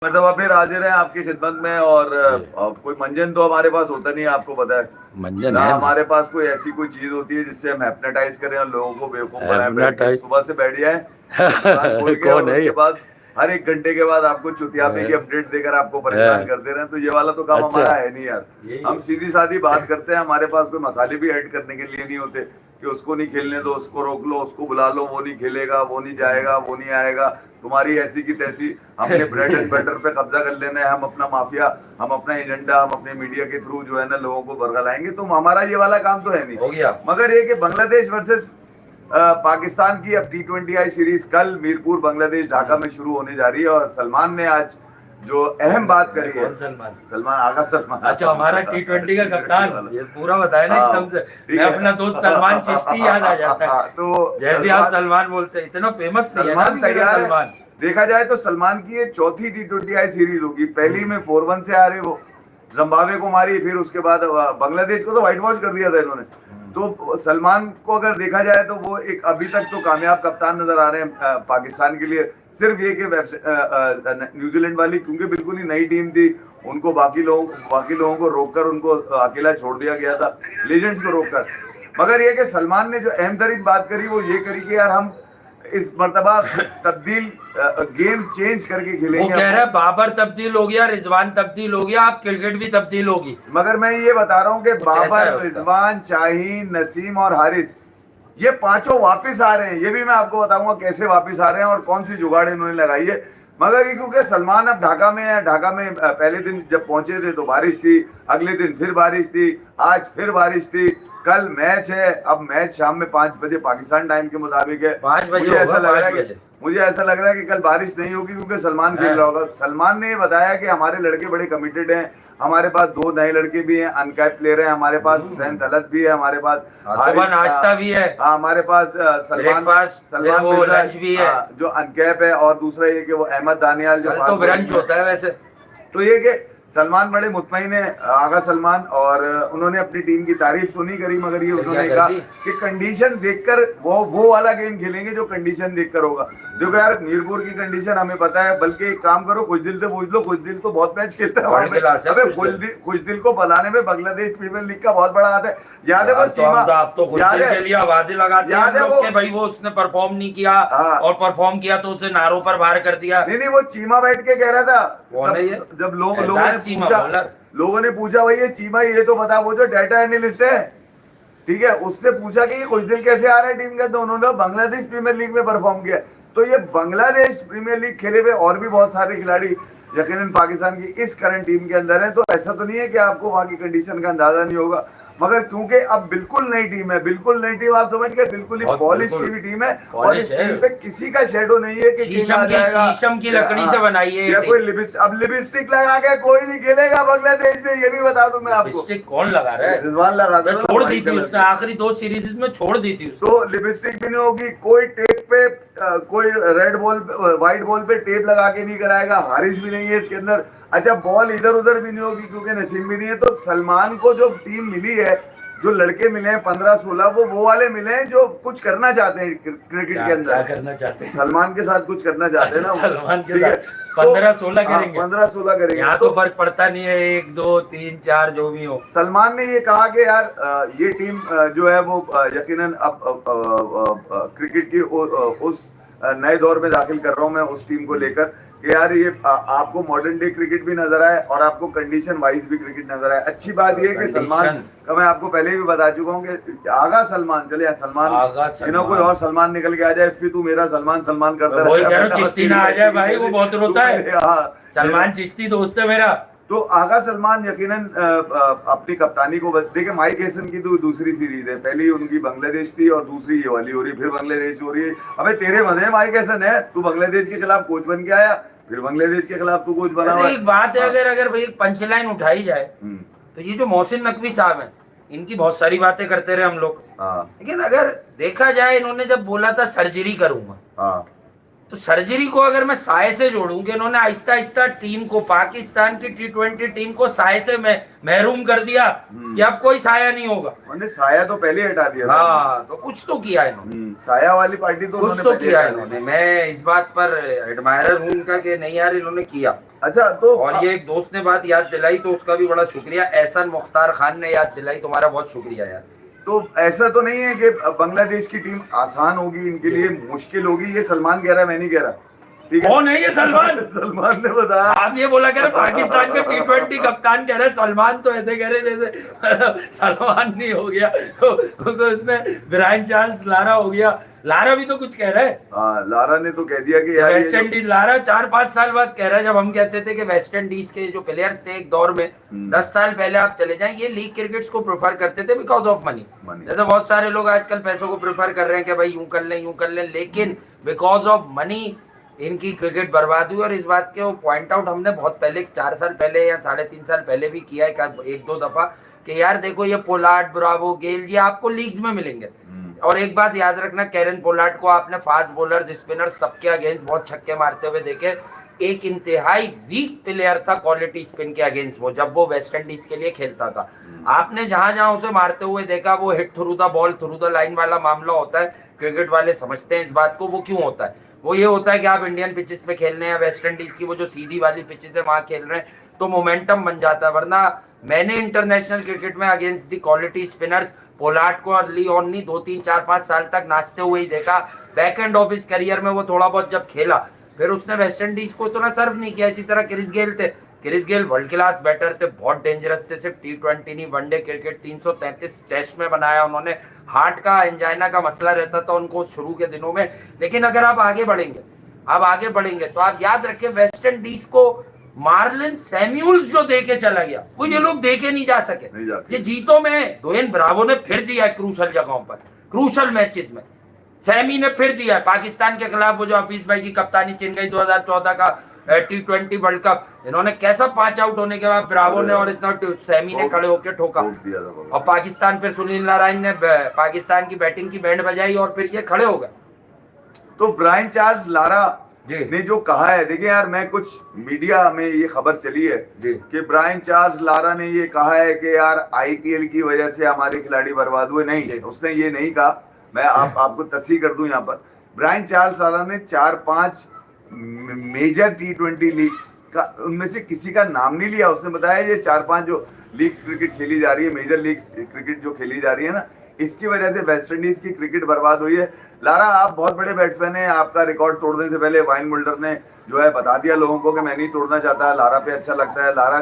मतलब फिर हाजिर है आपकी खिदमत में। और जी। कोई मंजन तो हमारे पास होता नहीं है, आपको पता है मंजन ना। है ना। हमारे पास कोई ऐसी कोई चीज होती है जिससे हम हिप्नोटाइज करें और लोगों को बेवकूफ बनाए बैठ के हिप्नोटाइज। सुबह से बैठ जाए दुकान खोल के, और कौन है उसके ये? बाद हर एक घंटे के बाद आपको चुतियापे की हाँ, अपडेट देकर आपको परेशान हाँ, करते रहे। तो ये वाला तो काम अच्छा, हमारा है नहीं यार। यही हम है। सीधी सादी बात करते हैं, हमारे पास कोई मसाले भी ऐड करने के लिए नहीं होते कि उसको नहीं खेलने दो, उसको रोक लो, उसको बुला लो, वो नहीं खेलेगा, वो नहीं जाएगा, वो नहीं आएगा, तुम्हारी ऐसी की तैसी। हमने ब्रेड एंड बटर पे कब्जा कर लेना है, हम अपना माफिया, हम अपना एजेंडा, हम अपने मीडिया के थ्रू जो है ना लोगों को बरगलाएंगे। तो हमारा ये वाला काम तो है नहीं। हो गया। मगर ये कि बांग्लादेश वर्सेस पाकिस्तान की अब T20 आई सीरीज कल मीरपुर बांग्लादेश ढाका में शुरू होने जा रही है। और सलमान ने आज जो अहम बात करी है, कौन सलमान? सलमान आगा सलमान। अच्छा, हमारा T20 का कप्तान, ये पूरा बताया ना हाँ एकदम से। ठीक मैं है। अपना दोस्त सलमान चिश्ती याद आ जाता है। तो जैसे आप सलमान बोलते हैं, इतना फेमस नहीं है ना सलमान अभी मेरा तैयार है। सलमान। देखा जाए तो सलमान की ये चौथी T20 आई सीरीज होगी। पहली में 4-1 से आ रहे वो, जिम्बाब्वे को मारी, फिर उसके बाद बांग्लादेश को तो व्हाइट वॉश कर दिया था इन्होंने। तो सलमान को अगर देखा जाए तो वो एक अभी तक तो कामयाब कप्तान नजर आ रहे हैं पाकिस्तान के लिए। सिर्फ ये कि न्यूजीलैंड वाली क्योंकि बिल्कुल ही नई टीम थी, उनको बाकी लोगों को रोककर उनको अकेला छोड़ दिया गया था, लेजेंड्स को रोककर। मगर ये कि सलमान ने जो अहम तरीन बात करी वो ये करी कि यार हम इस मर्तबा तब्दील गेम चेंज करके वो खेलेंगे। कह रहा है बाबर तब्दील हो गया, रिजवान तब्दील हो गया, अब क्रिकेट भी तब्दील होगी। मगर मैं ये बता रहा हूँ कि कुछ ऐसा है बाबर, उसका। रिजवान, शाहीन, नसीम और हारिस ये पांचों वापस आ रहे हैं। ये भी मैं आपको बताऊंगा कैसे वापस आ रहे हैं और कौन सी जुगाड़ इन्होंने लगाई है। मगर ये क्योंकि सलमान अब ढाका में है, ढाका में पहले दिन जब पहुंचे थे तो बारिश थी, अगले दिन फिर बारिश थी, आज फिर बारिश थी, कल मैच है। अब मैच शाम में 5 बजे पाकिस्तान टाइम के मुताबिक है। 5 बजे मुझे ऐसा होगा, लग रहा 5 है बजे। कि मुझे ऐसा लग रहा है कि कल बारिश नहीं होगी क्योंकि सलमान खेल रहा होगा। सलमान ने बताया कि हमारे लड़के बड़े कमिटेड हैं, हमारे पास 2 नए लड़के भी हैं, अनकैप प्लेयर हैं हमारे पास, हुसैन तलत भी है हमारे पास, सुबह नाश्ता भी है, हमारे पास सलमान वो मिर्जा लंच भी है। जो अनकैप है, और दूसरा ये कि वो अहमद दानियाल जो कल तो ब्रंच होता है वैसे। तो ये कि सलमान बड़े मुतमईन है, आगा सलमान। और उन्होंने अपनी टीम की तारीफ तो नहीं करी, मगर ये उन्होंने कहा कि कंडीशन देखकर वो वाला गेम खेलेंगे जो कंडीशन देखकर होगा। देखो यार, मीरपुर की कंडीशन हमें पता है, बल्कि एक काम करो, खुश दिल से पूछ लो, खुश दिल तो बहुत मैच खेलता है वहां पे। अबे खुश दिल को बनाने में बांग्लादेश प्रीमियर लीग का बहुत बड़ा हाथ है। याद है वो चीमा, आप तो खुश दिल के लिए आवाजें लगाते हैं हम लोग कि भाई वो उसने परफॉर्म नहीं किया, और परफॉर्म किया तो उसे नारों पर बाहर कर दिया। नहीं, वो चीमा बैठ के कह रहा था जब लोगों ने पूछा भाई ये चीमा ये तो बता, वो जो डाटा एनालिस्ट है, ठीक है, उससे पूछा कि खुश दिल कैसे आ रहा है टीम का, तो उन्होंने बांग्लादेश प्रीमियर लीग में परफॉर्म किया। तो ये बांग्लादेश प्रीमियर लीग खेले हुए और भी बहुत सारे खिलाड़ी यकीनन पाकिस्तान की इस करंट टीम के अंदर है। तो ऐसा तो नहीं है कि आपको वहां की कंडीशन का अंदाजा नहीं होगा। मगर क्योंकि अब बिल्कुल नई टीम है, बिल्कुल नई टीम, आप समझ गए, बिल्कुल ही पॉलिश की भी टीम है, और इस टीम पे किसी का शेडो नहीं है कि शीशम की लकड़ी से बनाई है या कोई लिपस्टिक लगा के कोई नहीं खेलेगा बांग्लादेश में। ये भी बता दूं मैं आपको। लिपस्टिक कौन लगा रहा है? रिजवान लगा था, छोड़ दी थी उसने, आखिरी 2 सीरीज में छोड़ दी थी। तो लिपस्टिक भी नहीं होगी, कोई टेप पे कोई रेड बॉल व्हाइट बॉल पे टेप लगा के नहीं कराएगा, हारिस भी नहीं है इसके अंदर। अच्छा, बॉल इधर उधर भी नहीं होगी क्योंकि नसीम भी नहीं है। तो सलमान को जो टीम मिली है, जो लड़के मिले हैं 15-16, वो वाले मिले हैं जो कुछ करना चाहते हैं क्रिकेट के अंदर। क्या करना चाहते हैं? सलमान के साथ कुछ करना चाहते हैं ना। सलमान के साथ 15-16 करेंगे, 15-16 करेंगे। यहाँ तो फर्क पड़ता नहीं है, 1 2 3 4 जो भी हो। सलमान ने ये कहा कि यार ये टीम जो है वो यकीनन अब क्रिकेट की उस नए दौर में दाखिल कर रहा हूं मैं उस टीम को लेकर कि यार ये आपको मॉडर्न डे क्रिकेट भी नजर आए और आपको कंडीशन वाइज भी क्रिकेट नजर आए। अच्छी बात ये है कि सलमान का मैं आपको पहले भी बता चुका हूँ कि आगा सलमान, चले सलमान कोई और सलमान निकल के आ जाए, फिर तू मेरा सलमान करता रहे, चिश्ती ना आ जाए भाई, वो बहुत रोता है। सलमान चिश्ती दोस्त है मेरा। तो आगा सलमान यकीनन अपनी कप्तानी को देखिए, माइक हैसन की तो दूसरी सीरीज है, पहली उनकी बांग्लादेश थी और दूसरी ये वाली हो रही, फिर बांग्लादेश हो रही है। अबे तेरे मजे माइक हैसन है, तू बांग्लादेश के खिलाफ कोच बन के आया, फिर बांग्लादेश के खिलाफ तू कोच बना हुआ। एक बात है, अगर भाई एक पंचलाइन उठाई जाए तो ये जो मोहसिन नकवी साहब हैं, इनकी बहुत सारी बातें करते रहे हम लोग, लेकिन अगर देखा जाए, इन्होंने जब बोला था सर्जरी करूंगा, तो सर्जरी को अगर मैं साय से जोड़ूं कि इन्होंने आहिस्ता आहिस्ता टीम को, पाकिस्तान की T20 टीम को साय से महरूम कर दिया कि अब कोई साया नहीं होगा। उन्होंने साया तो पहले हटा दिया था। हाँ, तो कुछ तो किया इन्होंने, साया वाली पार्टी तो कुछ तो किया इन्होंने। मैं इस बात पर एडमायरर हूँ उनका कि नहीं यार इन्होंने किया। अच्छा, तो और ये एक दोस्त ने बात याद दिलाई तो उसका भी बड़ा शुक्रिया, एहसन मुख्तार खान ने याद दिलाई, तुम्हारा बहुत शुक्रिया यार। तो ऐसा तो नहीं है कि बांग्लादेश की टीम आसान होगी, इनके लिए मुश्किल होगी, ये सलमान कह रहा है, मैं नहीं कह रहा। ठीक है, कौन है ये सलमान? सलमान ने बताया। आप ये बोला कह रहे पाकिस्तान के T20 कप्तान कह रहे सलमान, तो ऐसे कह रहे जैसे सलमान नहीं हो गया तो इसमें ब्रायन चार्ल्स लारा हो गया। लारा भी तो कुछ कह रहा है। हाँ, लारा ने तो कह दिया कि यार वेस्ट इंडीज, लारा 4-5 साल बाद कह रहा है, जब हम कहते थे कि वेस्ट इंडीज के जो प्लेयर्स थे एक दौर में 10 साल पहले आप चले जाएं, ये लीग क्रिकेट्स को प्रेफर करते थे बिकॉज ऑफ मनी। जैसे बहुत सारे लोग आजकल पैसों को प्रेफर कर रहे हैं कि भाई यूं कर लें, लेकिन बिकॉज ऑफ मनी इनकी क्रिकेट बर्बाद हुई। और इस बात के पॉइंट आउट हमने बहुत पहले 4 साल पहले या 3.5 साल पहले भी किया है, 1-2 दफा, कि यार देखो ये पोलार्ड, ब्रावो, गेल ये आपको लीग्स में मिलेंगे। और एक बात याद रखना, कैरन पोलार्ड को आपने फास्ट बॉलर्स, स्पिनर सबके अगेंस्ट बहुत छक्के मारते हुए देखे। एक इंतहाई वीक प्लेयर था क्वालिटी स्पिन के अगेंस्ट वो, जब वो वेस्ट इंडीज के लिए खेलता था। आपने जहां उसे मारते हुए देखा, वो hit through the ball, through the line वाला मामला होता है। क्रिकेट वाले समझते हैं इस बात को। वो क्यों होता है? वो ये होता है कि आप इंडियन पिचेस पे खेल रहे हैं, वेस्ट इंडीज की वो जो सीधी वाली पिचेस है वहां खेल रहे हैं, तो मोमेंटम बन जाता है। वरना मैंने इंटरनेशनल क्रिकेट में against the quality spinners Pollard को अर्ली ऑन नहीं 2-3-4-5 साल तक नाचते हुए ही देखा। बैक एंड ऑफ इस करियर में वो थोड़ा बहुत जब खेला, फिर उसने वेस्ट इंडीज को इतना सर्व नहीं किया। इसी तरह क्रिस गेल थे, Chris Gayle world class batter थे, बहुत डेंजरस थे। सिर्फ T20 नहीं, वनडे क्रिकेट 333 टेस्ट में बनाया उन्होंने। हार्ट का, एंजाइना का मसला रहता था उनको शुरू के दिनों में। लेकिन अगर आप आगे बढ़ेंगे तो आप याद रखें, वेस्ट इंडीज को मार्लिन सैम्यूल्स जो देके चला गया, वो ये लोग देके नहीं जा सके। ये जीतों में डोएन ब्रावो ने फिर दिया क्रूशल जगहों पर, क्रूशल मैचेस में सैमी ने फिर दिया। पाकिस्तान के खिलाफ वो जो हफीज भाई की कप्तानी छिन गई 2014 का T20 वर्ल्ड कप, इन्होंने कैसा 5 आउट होने के बाद ब्रावो ने और इतना सैमी ने खड़े होकर ठोका। और पाकिस्तान, फिर सुनील नारायण ने पाकिस्तान की बैटिंग की बैंड बजाई और फिर ये खड़े हो गए। तो ब्रायन चार्ल्स लारा ने जो कहा है, देखिए यार, मैं कुछ मीडिया में ये खबर चली है कि ब्रायन चार्ल्स लारा ने ये कहा है कि यार IPL की वजह से हमारे खिलाड़ी बर्बाद हुए। नहीं, उसने ये नहीं कहा। मैं आपको तस्दीक कर दूं यहाँ पर, ब्रायन चार्ल्स लारा ने 4-5 मेजर T20 लीग्स का, उनमें से किसी का नाम नहीं लिया। उसने बताया ये 4-5 जो लीग्स क्रिकेट खेली जा रही है, मेजर लीग्स क्रिकेट जो खेली जा रही है ना, इसकी वजह से वेस्ट इंडीज की क्रिकेट बर्बाद हुई है। लारा, आप बहुत बड़े बैट्समैन हैं, आपका रिकॉर्ड तोड़ने से पहले वाइन मुल्डर ने जो है बता दिया लोगों को कि मैं नहीं तोड़ना चाहता, लारा पे अच्छा लगता है। लारा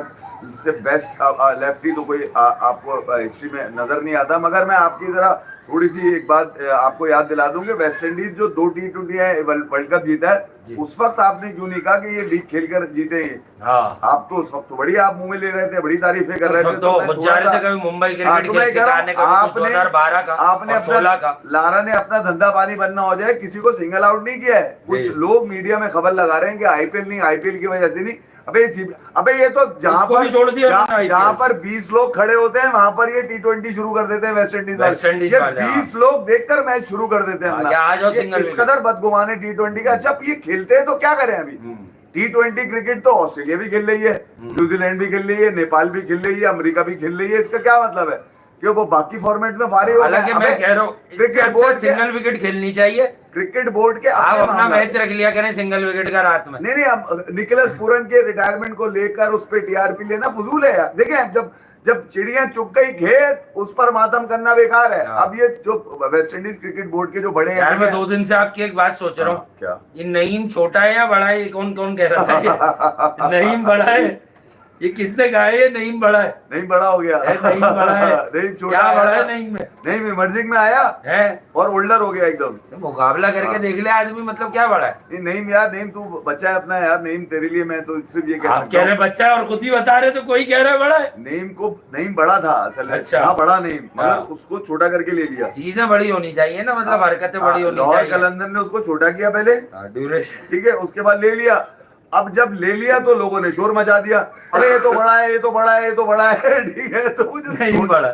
से बेस्ट लेफ्टी तो कोई आपको हिस्ट्री में नजर नहीं आता। मगर मैं आपकी जरा थोड़ी सी एक बात आपको याद दिला दूं कि वेस्ट इंडीज जो 2 T20 है वर्ल्ड कप जीता है, उस वक्त आपने क्यों नहीं कहा कि ये लीग खेलकर जीते हैं? हाँ। आप तो उस वक्त तो बड़ी आप मुंह में ले रहे थे, बड़ी तारीफें कर रहे थे। तो मुंबई क्रिकेट खेल सिखाने का, 2012 का, आपने 16 का। लारा ने अपना धंधा पानी बनना हो जाए, किसी को सिंगल आउट नहीं किया है। कुछ लोग मीडिया में खबर लगा रहे हैं कि IPL नहीं, IPL की वजह से नहीं। अबे ये तो जहां पर 20 लोग खड़े होते हैं वहां पर ये T20 शुरू कर देते हैं वेस्ट इंडीज वाले। 20 लोग देखकर मैच शुरू कर देते हैं। इस कदर बदगुमाने T20 का। अच्छा, ये खेलते हैं तो क्या करें? अभी T20 क्रिकेट तो ऑस्ट्रेलिया भी खेल रही है, न्यूजीलैंड भी खेल रही है, नेपाल भी खेल रही है, अमेरिका भी खेल रही है। इसका क्या मतलब है कि वो बाकी फॉर्मेट में फारिग हो? हालांकि मैं कह रहा हूँ क्रिकेट बोर्ड सिंगल विकेट खेलनी चाहिए। क्रिकेट बोर्ड के आप अपना मैच रख लिया करें सिंगल विकेट का रात में। नहीं, अब निकोलस पूरन के रिटायरमेंट को लेकर उस पर TRP लेना फजूल है यार। देखें, जब चिड़िया चुग गई खेत, उस पर मातम करना बेकार है। अब ये जो वेस्ट इंडीज क्रिकेट बोर्ड के जो बड़े हैं यार, मैं 2 दिन से आपकी एक बात सोच रहा हूँ। क्या ये नईम छोटा है या बड़ा है? कौन कह रहा था नईम बड़ा है? ये किसने कहा है ये नईम बड़ा है? नईम बड़ा हो गया, नईम बड़ा है। नईम छोटा क्या बड़ा है नईम में? नईम इमर्जिंग में आया है और ओल्डर हो गया एकदम। तो मुकाबला करके देख ले आदमी, मतलब क्या बड़ा है? नईम यार, नईम तू बच्चा है अपना यार। नईम तेरे लिए मैं तो सिर्फ ये कह सकता हूं बच्चा है और खुद ही बता रहे, तो कोई कह रहा है बड़ा है। नईम बड़ा था असल में। अच्छा, बड़ा नईम, मगर उसको छोटा करके ले लिया। चीजें बड़ी होनी चाहिए ना, मतलब हरकतें बड़ी होनी चाहिए। कलंदर ने उसको छोटा किया पहले, ड्यूरेशन, ठीक है, उसके बाद ले लिया। अब जब ले लिया तो लोगों ने शोर मचा दिया, अरे ये तो बड़ा है, ये तो बड़ा है, ये तो बड़ा है। ठीक है, तो नहीं बड़ा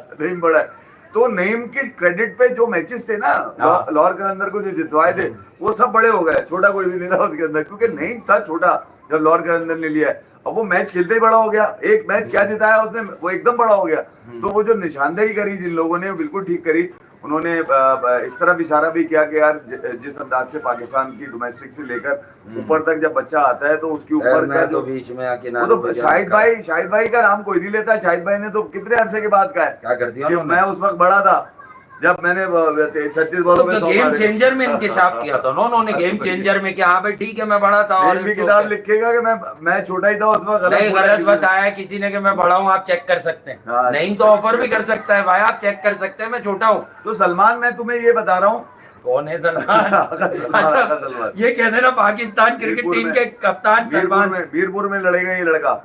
है। तो नईम के क्रेडिट पे जो मैचेस थे ना, लाहौर कलंदर को जो जितवाए थे, वो सब बड़े हो गए, छोटा कोई भी नहीं था उसके अंदर, क्योंकि नईम था छोटा जब लाहौर कलंदर ने लिया है। अब वो मैच खेलते ही बड़ा हो गया, एक मैच क्या जिताया उसने, वो एकदम बड़ा हो गया। तो वो जो निशानदेही करी जिन लोगों ने, बिल्कुल ठीक करी उन्होंने। इस तरफ इशारा भी किया कि यार जिस अंदाज से पाकिस्तान की डोमेस्टिक से लेकर ऊपर तक जब बच्चा आता है तो उसके ऊपर का जो बीच में आके वो तो शाहिद भाई का नाम कोई नहीं लेता। शाहिद भाई ने तो कितने अरसे के बाद का है, क्या कर दिया कि मैं उस वक्त बड़ा था जब मैंने 36 बॉलों में 100 गेम मारे। चेंजर में इंकशाफ किया था उन्होंने, गेम चेंजर में, कि हाँ भाई ठीक है मैं बड़ा था और भी किताब लिखेगा कि मैं छोटा ही था उस वक्त, नहीं गलत बताया किसी ने कि मैं बड़ा हूँ, आप चेक कर सकते हैं। हाँ, नहीं तो ऑफर भी कर सकता है भाई, आप चेक कर सकते हैं मैं छोटा हूँ। तो सलमान, मैं तुम्हें ये बता रहा हूँ, कौन है सलमान? अच्छा ये कहते ना पाकिस्तान क्रिकेट टीम के कप्तान सलमान। वीरपुर में लड़ेगा ये लड़का,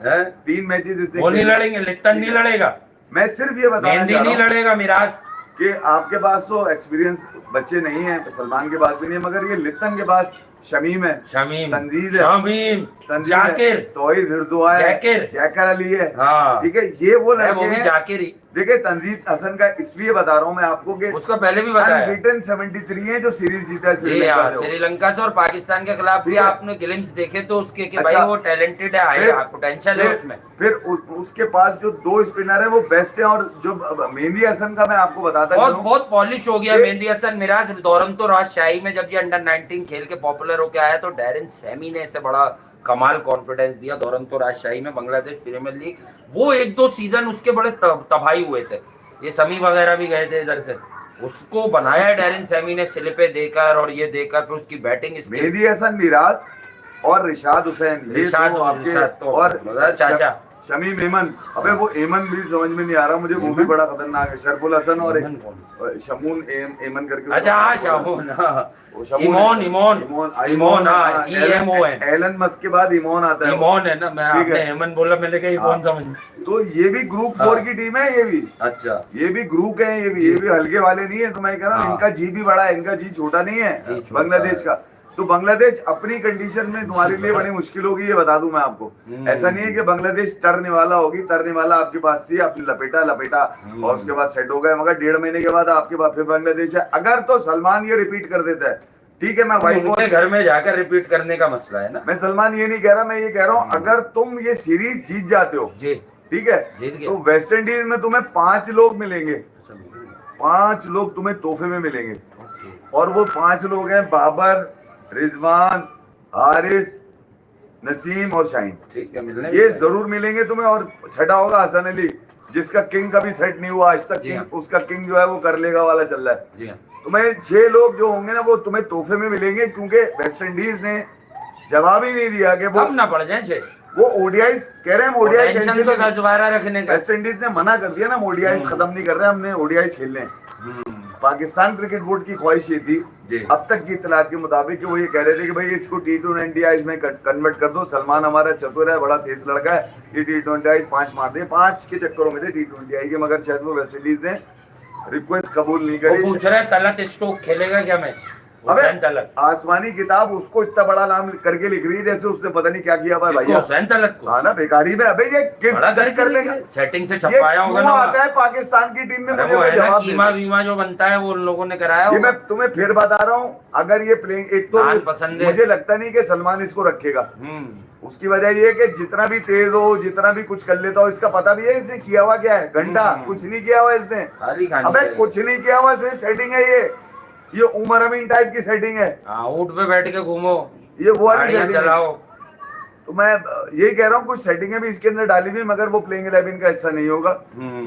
3 मैचेस इसने, वो नहीं लड़ेंगे, लिप्टन नहीं लड़ेगा, मैं सिर्फ ये बताना मेहंदी नहीं लड़ेगा, मिराज कि आपके पास तो एक्सपीरियंस बच्चे नहीं है, सलमान के पास भी नहीं है, मगर ये लिप्टन के पास शमीम है, शमीम, तंजीज है, शमीम, जाकिर, तौहीद हिरदुआ है, जैकर अली है, ठीक है, ये वो लड़के हैं। जाकिर ही देखिए, तंजीद हसन का इसलिए बता रहा हूँ मैं आपको कि उसका पहले भी बताया, अनबीटन 73 है जो सीरीज जीता है श्रीलंका से, और पाकिस्तान के खिलाफ भी आपने ग्लिम्स देखे तो उसके कि भाई वो टैलेंटेड है, पोटेंशियल है उसमें। फिर उसके पास जो 2 स्पिनर है वो बेस्ट है, और जो मेहंदी हसन का मैं आपको बताता हूँ, बहुत पॉलिश हो गया मेहंदी हसन। मिराज टोरंटो राजशाही में जब ये अंडर 19 खेल के पॉपुलर होके आया तो डैरेन सैमी ने इसे बड़ा कमाल कॉन्फिडेंस दिया। टोरंटो राजशाही में बांग्लादेश प्रीमियर लीग, वो 1-2 सीजन उसके बड़े तबाही हुए थे, ये समी वगैरह भी गए थे इधर से, उसको बनाया डैरेन सैमी ने स्लिपे देकर और ये देकर, फिर उसकी बैटिंग स्किल्स। मेहंदी हसन, मिराज और रिशाद हुसैन, ये तो आपके, और चाचा शमीम एमन। अबे वो एमन भी समझ में नहीं आ रहा मुझे, वो भी बड़ा खतरनाक है। शरफुल हसन और शमून एमन करके, अच्छा शमून, इमोन, एलन मस्क के बाद इमोन आता है, इमोन है ना, मैं आपने एमन बोला मैंने कहा कौन समझ। तो ये भी ग्रुप 4 की टीम है, ये भी अच्छा, ये भी ग्रुप है, ये भी हल्के वाले नहीं है। तो मैं कह रहा हूँ इनका जी भी बड़ा है, इनका जी छोटा नहीं है बांग्लादेश का। तो बांग्लादेश अपनी कंडीशन में तुम्हारे लिए बड़ी मुश्किल होगी, ये बता दूं मैं आपको। ऐसा नहीं है कि बांग्लादेश तरने वाला होगी, तरने वाला आपके पास थी, आपने लपेटा और उसके बाद सेट हो गए, मगर 1.5 महीने के बाद आपके पास फिर बांग्लादेश है। अगर तो सलमान ये रिपीट कर देता है, ठीक है, मैं व्हाइट वॉश घर में जाकर रिपीट करने का मसला है ना, मैं सलमान ये नहीं कह रहा, मैं ये कह रहा हूँ अगर तुम ये सीरीज जीत जाते हो, ठीक है, तो वेस्ट इंडीज में तुम्हें 5 लोग मिलेंगे, 5 लोग तुम्हें तोहफे में मिलेंगे, और वो 5 लोग हैं बाबर, रिजवान, हारिस, नसीम और शाहीन। ठीक है, ये जरूर मिलेंगे तुम्हें। और छठा होगा हसन अली, जिसका किंग कभी सेट नहीं हुआ आज तक, किंग उसका किंग जो है वो कर लेगा वाला चल रहा है। तुम्हें 6 लोग जो होंगे ना वो तुम्हें तोहफे में मिलेंगे, क्योंकि वेस्ट इंडीज ने जवाब ही नहीं दिया कि वो ना पड़ जाए, वो ओडीआई कह रहे हैं, ओडीआई कैंसिल तो 10-12 रखने का वेस्ट इंडीज ने मना कर दिया ना, ओडीआई खत्म नहीं कर रहे, हमने ओडीआई खेलने हैं। पाकिस्तान क्रिकेट बोर्ड की ख्वाहिश ये थी अब तक की इत्तलात के मुताबिक कि वो ये कह रहे थे कि भाई इसको T20 में कन्वर्ट कर दो, सलमान हमारा चतुर है, बड़ा तेज लड़का है, ये T20 5 मार दे, 5 के चक्करों में थे T20 के, मगर शायद वो वेस्ट इंडीज ने रिक्वेस्ट कबूल नहीं करी। पूछ रहा है तलत स्टोक खेलेगा क्या मैच? अबे आसमानी किताब उसको इतना बड़ा नाम करके लिख रही है जैसे उसने पता नहीं क्या किया भैया, हुसैन तलत को। हाँ ना, बेकारी में। अबे ये किस कर लेगा, सेटिंग से छपाया होगा ना, आता है पाकिस्तान की टीम में, मुझे जवाब कीमा बीमा जो बनता है वो उन लोगों ने कराया। ये मैं तुम्हें फिर बता रहा हूँ, अगर ये प्लेइंग एक तो मुझे लगता नहीं कि सलमान इसको रखेगा। उसकी वजह ये है कि जितना भी तेज हो, जितना भी कुछ कर लेता हो, इसका पता भी है इसने किया हुआ क्या है। घंटा कुछ नहीं किया हुआ इसने, अबे कुछ नहीं किया हुआ, सिर्फ सेटिंग है ये उमर अमीन टाइप की सेटिंग है। ऊंट पे बैठ के घूमो, ये वो वाली सेटिंग चलाओ। तो मैं यही कह रहा हूँ, कुछ सेटिंगें भी इसके अंदर डाली हुई, मगर वो प्लेइंग 11 का हिस्सा नहीं होगा।